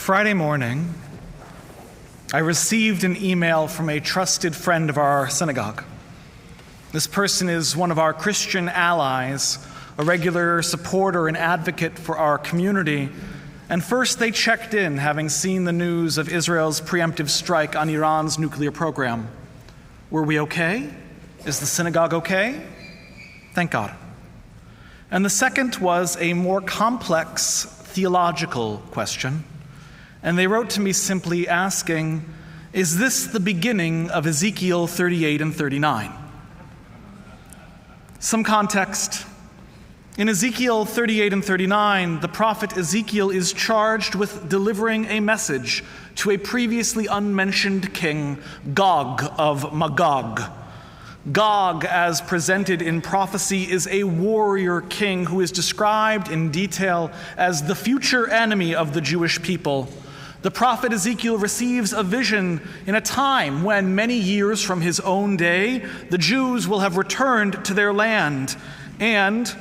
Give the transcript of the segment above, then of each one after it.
Friday morning, I received an email from a trusted friend of our synagogue. This person is one of our Christian allies, a regular supporter and advocate for our community. And first they checked in, having seen the news of Israel's preemptive strike on Iran's nuclear program. Were we okay? Is the synagogue okay? Thank God. And the second was a more complex theological question. And they wrote to me simply asking, is this the beginning of Ezekiel 38 and 39? Some context. In Ezekiel 38 and 39, the prophet Ezekiel is charged with delivering a message to a previously unmentioned king, Gog of Magog. Gog, as presented in prophecy, is a warrior king who is described in detail as the future enemy of the Jewish people. The prophet Ezekiel receives a vision in a time when, many years from his own day, the Jews will have returned to their land, and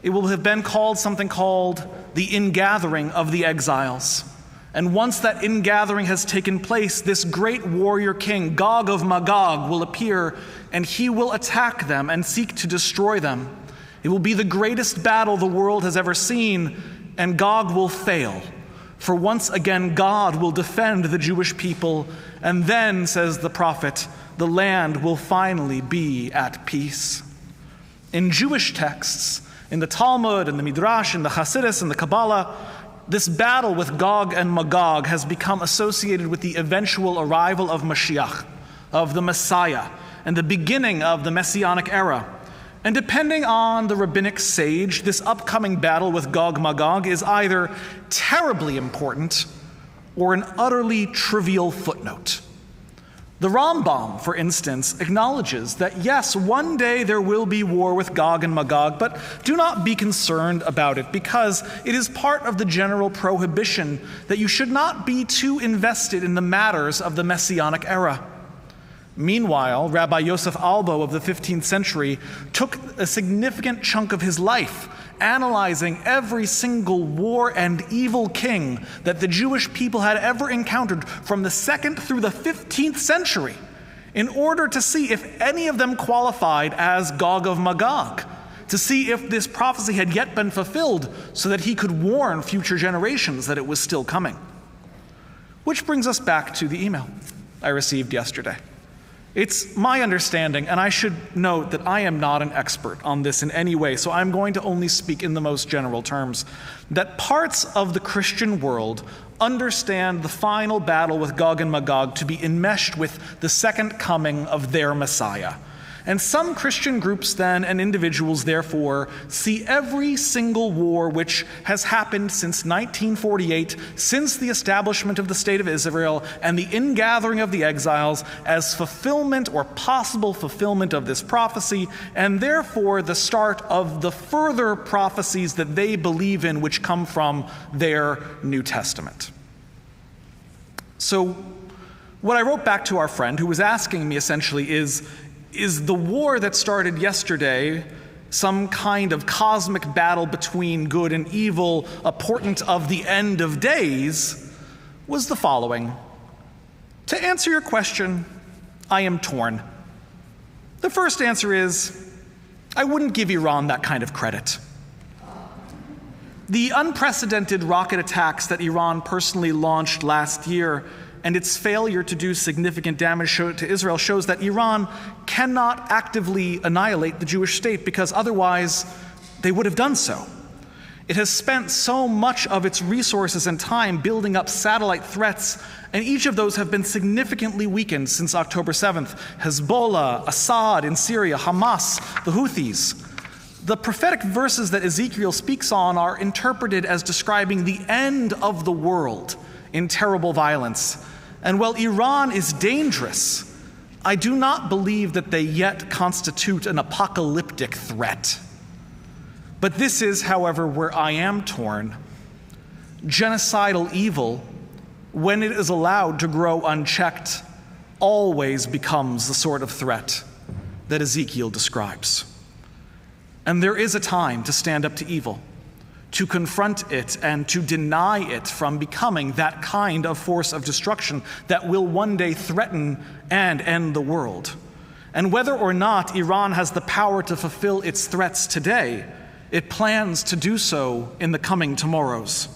it will have been called something called the ingathering of the exiles. And once that ingathering has taken place, this great warrior king, Gog of Magog, will appear, and he will attack them and seek to destroy them. It will be the greatest battle the world has ever seen, and Gog will fail. For once again, God will defend the Jewish people, and then, says the prophet, the land will finally be at peace. In Jewish texts, in the Talmud, in the Midrash, in the Hasidus, in the Kabbalah, this battle with Gog and Magog has become associated with the eventual arrival of Mashiach, of the Messiah, and the beginning of the Messianic era. And depending on the rabbinic sage, this upcoming battle with Gog-Magog is either terribly important or an utterly trivial footnote. The Rambam, for instance, acknowledges that yes, one day there will be war with Gog and Magog, but do not be concerned about it because it is part of the general prohibition that you should not be too invested in the matters of the Messianic era. Meanwhile, Rabbi Yosef Albo of the 15th century took a significant chunk of his life analyzing every single war and evil king that the Jewish people had ever encountered from the 2nd through the 15th century in order to see if any of them qualified as Gog of Magog, to see if this prophecy had yet been fulfilled so that he could warn future generations that it was still coming. Which brings us back to the email I received yesterday. It's my understanding, and I should note that I am not an expert on this in any way, so I'm going to only speak in the most general terms, that parts of the Christian world understand the final battle with Gog and Magog to be enmeshed with the second coming of their Messiah. And some Christian groups then and individuals therefore see every single war which has happened since 1948, since the establishment of the State of Israel and the ingathering of the exiles, as fulfillment or possible fulfillment of this prophecy, and therefore the start of the further prophecies that they believe in which come from their New Testament. So what I wrote back to our friend who was asking me essentially is the war that started yesterday some kind of cosmic battle between good and evil, a portent of the end of days, was the following. To answer your question, I am torn. The first answer is, I wouldn't give Iran that kind of credit. The unprecedented rocket attacks that Iran personally launched last year and its failure to do significant damage to Israel shows that Iran cannot actively annihilate the Jewish state because otherwise they would have done so. It has spent so much of its resources and time building up satellite threats, and each of those have been significantly weakened since October 7th. Hezbollah, Assad in Syria, Hamas, the Houthis. The prophetic verses that Ezekiel speaks on are interpreted as describing the end of the world in terrible violence. And while Iran is dangerous, I do not believe that they yet constitute an apocalyptic threat. But this is, however, where I am torn. Genocidal evil, when it is allowed to grow unchecked, always becomes the sort of threat that Ezekiel describes. And there is a time to stand up to evil, to confront it and to deny it from becoming that kind of force of destruction that will one day threaten and end the world. And whether or not Iran has the power to fulfill its threats today, it plans to do so in the coming tomorrows.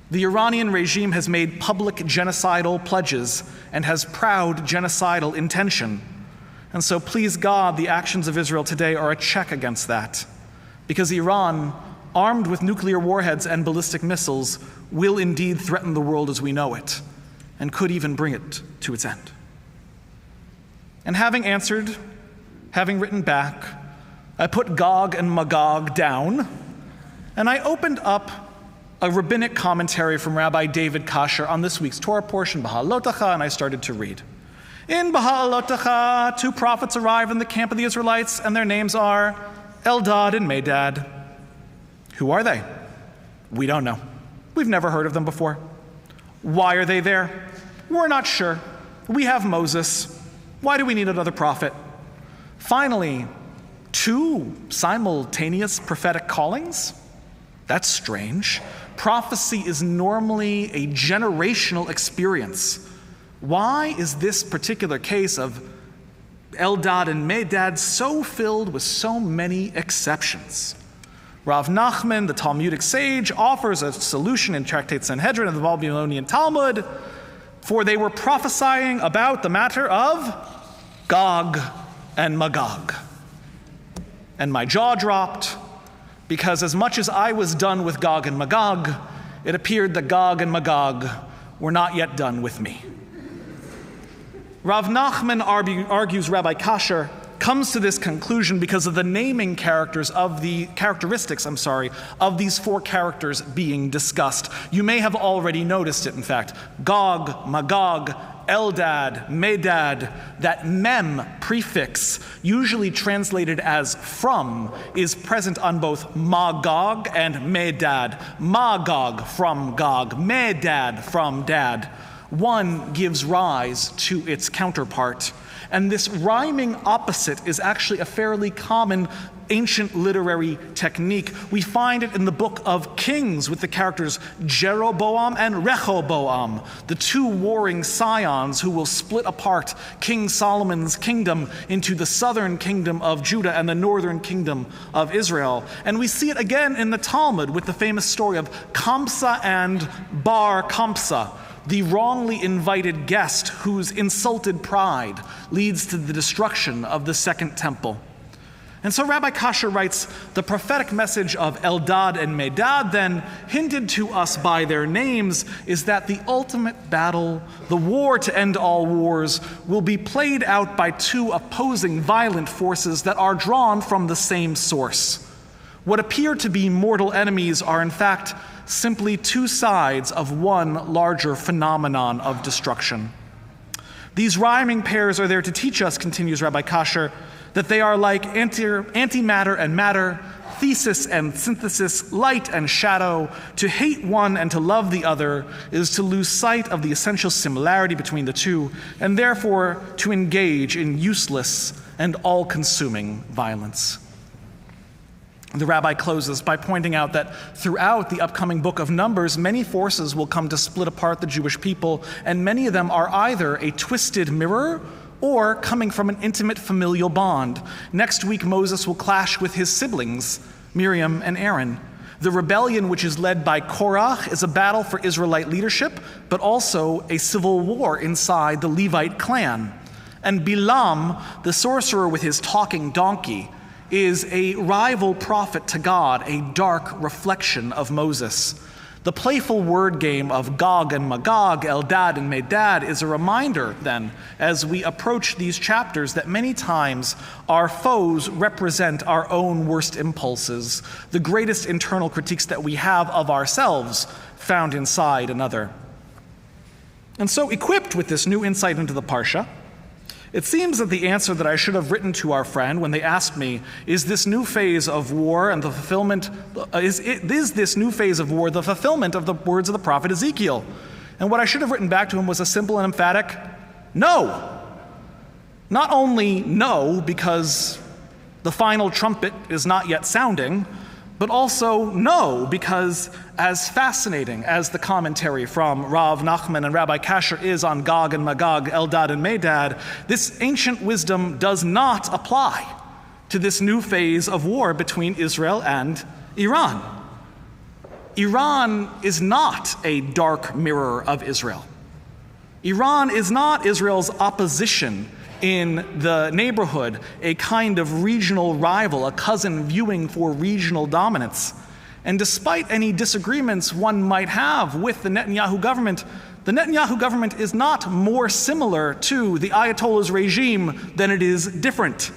The Iranian regime has made public genocidal pledges and has proud genocidal intention. And so please God, the actions of Israel today are a check against that, because Iran, armed with nuclear warheads and ballistic missiles, will indeed threaten the world as we know it, and could even bring it to its end. And having answered, having written back, I put Gog and Magog down, and I opened up a rabbinic commentary from Rabbi David Kasher on this week's Torah portion, Baha'alotacha, and I started to read. In Baha'alotacha, 2 prophets arrive in the camp of the Israelites, and their names are Eldad and Medad. Who are they? We don't know. We've never heard of them before. Why are they there? We're not sure. We have Moses. Why do we need another prophet? Finally, 2 simultaneous prophetic callings? That's strange. Prophecy is normally a generational experience. Why is this particular case of Eldad and Medad so filled with so many exceptions? Rav Nachman, the Talmudic sage, offers a solution in Tractate Sanhedrin of the Babylonian Talmud, for they were prophesying about the matter of Gog and Magog. And my jaw dropped, because as much as I was done with Gog and Magog, it appeared that Gog and Magog were not yet done with me. Rav Nachman argues Rabbi Kasher comes to this conclusion because of the naming characteristics of these 4 characters being discussed. You may have already noticed it, in fact. Gog, Magog, Eldad, Medad, that mem prefix, usually translated as from, is present on both Magog and Medad. Magog from Gog, Medad from Dad. One gives rise to its counterpart. And this rhyming opposite is actually a fairly common ancient literary technique. We find it in the book of Kings with the characters Jeroboam and Rehoboam, the 2 warring scions who will split apart King Solomon's kingdom into the southern kingdom of Judah and the northern kingdom of Israel. And we see it again in the Talmud with the famous story of Kamsa and Bar Kamsa, the wrongly invited guest whose insulted pride leads to the destruction of the Second Temple. And so Rabbi Kasher writes, the prophetic message of Eldad and Medad, then, hinted to us by their names, is that the ultimate battle, the war to end all wars, will be played out by 2 opposing violent forces that are drawn from the same source. What appear to be mortal enemies are in fact simply 2 sides of one larger phenomenon of destruction. These rhyming pairs are there to teach us, continues Rabbi Kasher, that they are like antimatter and matter, thesis and synthesis, light and shadow. To hate one and to love the other is to lose sight of the essential similarity between the 2, and therefore to engage in useless and all-consuming violence. The rabbi closes by pointing out that throughout the upcoming book of Numbers, many forces will come to split apart the Jewish people, and many of them are either a twisted mirror or coming from an intimate familial bond. Next week, Moses will clash with his siblings, Miriam and Aaron. The rebellion, which is led by Korach, is a battle for Israelite leadership, but also a civil war inside the Levite clan. And Bilam, the sorcerer with his talking donkey, is a rival prophet to God, a dark reflection of Moses. The playful word game of Gog and Magog, Eldad and Medad, is a reminder, then, as we approach these chapters, that many times our foes represent our own worst impulses, the greatest internal critiques that we have of ourselves found inside another. And so, equipped with this new insight into the Parsha, it seems that the answer that I should have written to our friend when they asked me, is this new phase of war and the fulfillment, is this new phase of war the fulfillment of the words of the prophet Ezekiel? And what I should have written back to him was a simple and emphatic, no. Not only no, because the final trumpet is not yet sounding, but also no, because as fascinating as the commentary from Rav Nachman and Rabbi Kasher is on Gog and Magog, Eldad and Medad, this ancient wisdom does not apply to this new phase of war between Israel and Iran. Iran is not a dark mirror of Israel. Iran is not Israel's opposition in the neighborhood, a kind of regional rival, a cousin viewing for regional dominance. And despite any disagreements one might have with the Netanyahu government is not more similar to the Ayatollah's regime than it is different.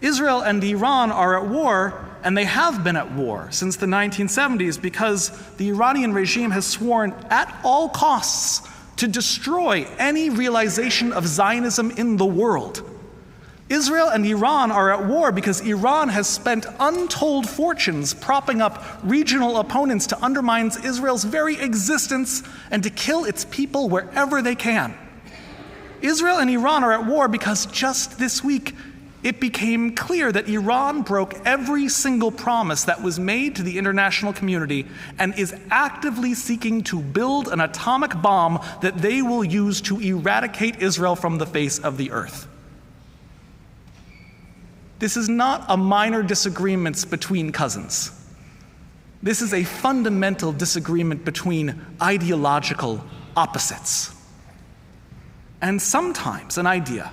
Israel and Iran are at war, and they have been at war since the 1970s because the Iranian regime has sworn at all costs to destroy any realization of Zionism in the world. Israel and Iran are at war because Iran has spent untold fortunes propping up regional opponents to undermine Israel's very existence and to kill its people wherever they can. Israel and Iran are at war because just this week, it became clear that Iran broke every single promise that was made to the international community and is actively seeking to build an atomic bomb that they will use to eradicate Israel from the face of the earth. This is not a minor disagreement between cousins. This is a fundamental disagreement between ideological opposites. And sometimes an idea,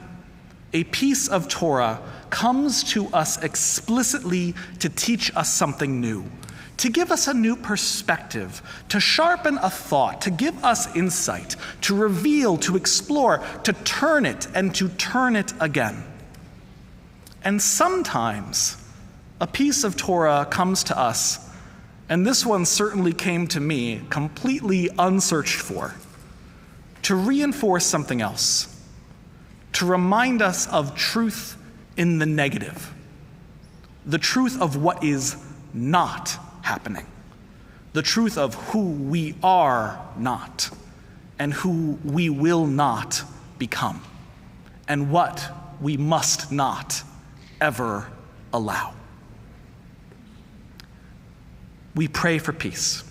a piece of Torah, comes to us explicitly to teach us something new, to give us a new perspective, to sharpen a thought, to give us insight, to reveal, to explore, to turn it and to turn it again. And sometimes a piece of Torah comes to us, and this one certainly came to me completely unsearched for, to reinforce something else, to remind us of truth in the negative, the truth of what is not happening, the truth of who we are not, and who we will not become, and what we must not ever allow. We pray for peace,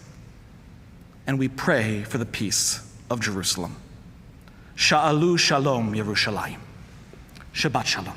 and we pray for the peace of Jerusalem. Sha'alu shalom Yerushalayim. Shabbat shalom.